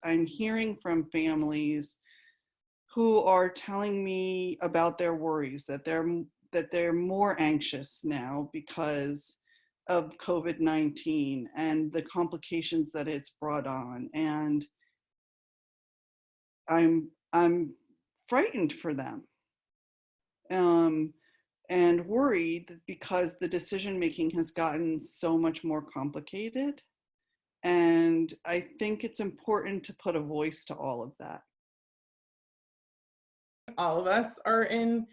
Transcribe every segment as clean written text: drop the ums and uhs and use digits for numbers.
I'm hearing from families who are telling me about their worries, that they're more anxious now because of COVID-19 and the complications that it's brought on. And I'm frightened for them, and worried because the decision making has gotten so much more complicated. And I think it's important to put a voice to all of that. All of us are in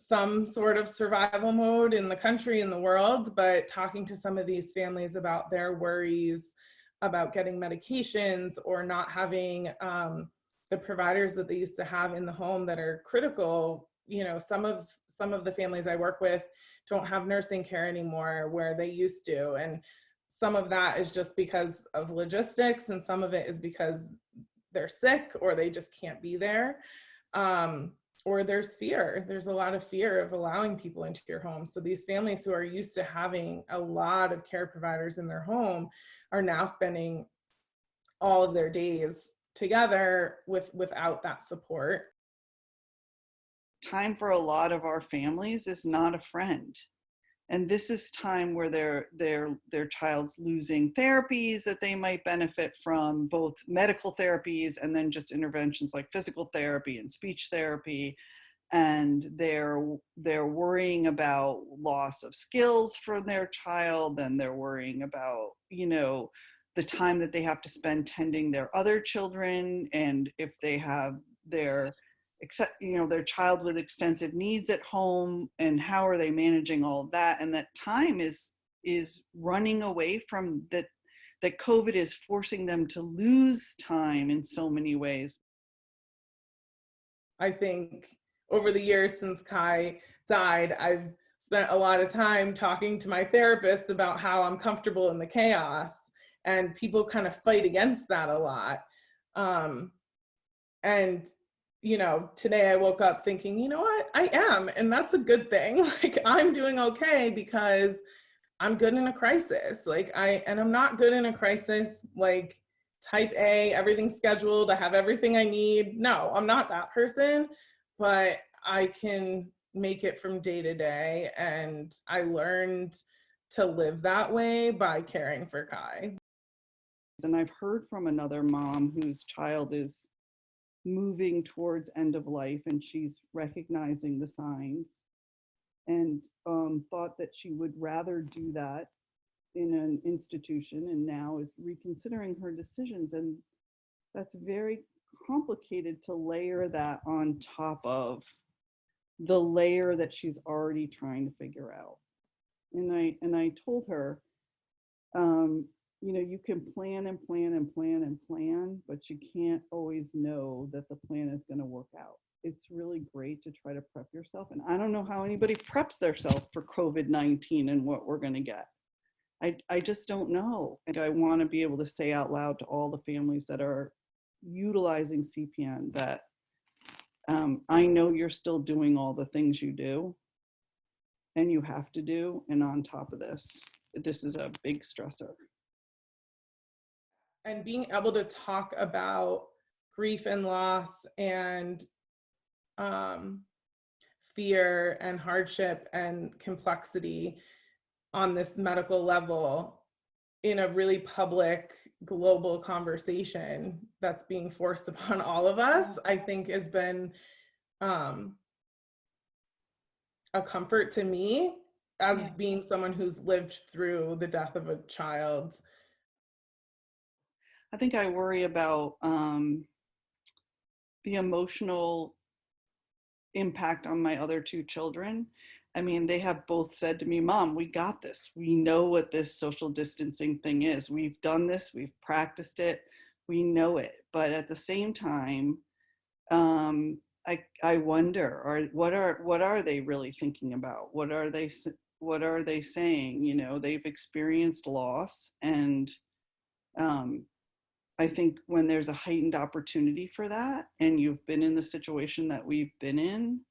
some sort of survival mode in the country, in the world, but talking to some of these families about their worries about getting medications or not having the providers that they used to have in the home that are critical. You know, some of the families I work with don't have nursing care anymore where they used to. And some of that is just because of logistics, and some of it is because they're sick or they just can't be there. Or there's fear. There's a lot of fear of allowing people into your home. So these families who are used to having a lot of care providers in their home are now spending all of their days together without that support. Time for a lot of our families is not a friend. And this is time where their child's losing therapies that they might benefit from, both medical therapies and then just interventions like physical therapy and speech therapy. And they're worrying about loss of skills for their child, and they're worrying about, you know, the time that they have to spend tending their other children, and if they have their child with extensive needs at home, and how are they managing all of that. And that time is running away from that COVID is forcing them to lose time in so many ways. I think over the years since Kai died, I've spent a lot of time talking to my therapist about how I'm comfortable in the chaos, and people kind of fight against that a lot. And you know, today I woke up thinking, you know what, I am, and that's a good thing. Like, I'm doing okay because I'm good in a crisis. And I'm not good in a crisis like type A, everything's scheduled, I have everything I need. No, I'm not that person, but I can make it from day to day. And I learned to live that way by caring for Kai. And I've heard from another mom whose child is moving towards end of life, and she's recognizing the signs, and thought that she would rather do that in an institution, and now is reconsidering her decisions. And that's very complicated to layer that on top of the layer that she's already trying to figure out. And I told her, you know, you can plan and plan and plan and plan, but you can't always know that the plan is going to work out. It's really great to try to prep yourself. And I don't know how anybody preps themselves for COVID-19 and what we're going to get. I just don't know. And I want to be able to say out loud to all the families that are utilizing CPN that I know you're still doing all the things you do and you have to do. And on top of this, this is a big stressor. And being able to talk about grief and loss and fear and hardship and complexity on this medical level in a really public global conversation that's being forced upon all of us, I think has been a comfort to me as being someone who's lived through the death of a child. I think I worry about the emotional impact on my other two children. I mean, they have both said to me, Mom, we got this. We know what this social distancing thing is. We've done this, we've practiced it, we know it. But at the same time, I wonder, what are they really thinking about? What are they saying? You know, they've experienced loss, and I think when there's a heightened opportunity for that, and you've been in the situation that we've been in,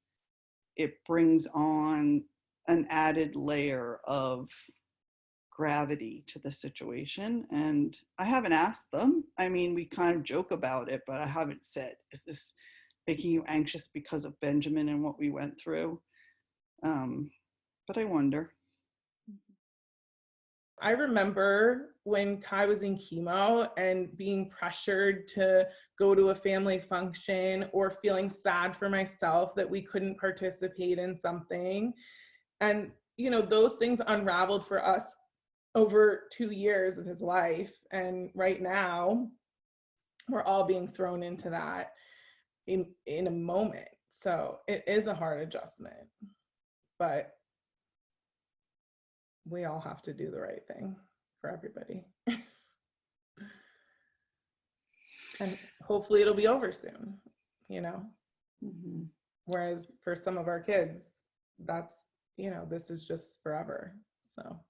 it brings on an added layer of gravity to the situation. And I haven't asked them. I mean, we kind of joke about it, but I haven't said, is this making you anxious because of Benjamin and what we went through? But I wonder. I remember when Kai was in chemo and being pressured to go to a family function or feeling sad for myself that we couldn't participate in something. And, you know, those things unraveled for us over 2 years of his life. And right now, we're all being thrown into that in a moment. So it is a hard adjustment, but we all have to do the right thing for everybody. And hopefully it'll be over soon, you know? Mm-hmm. Whereas for some of our kids, that's, you know, this is just forever. So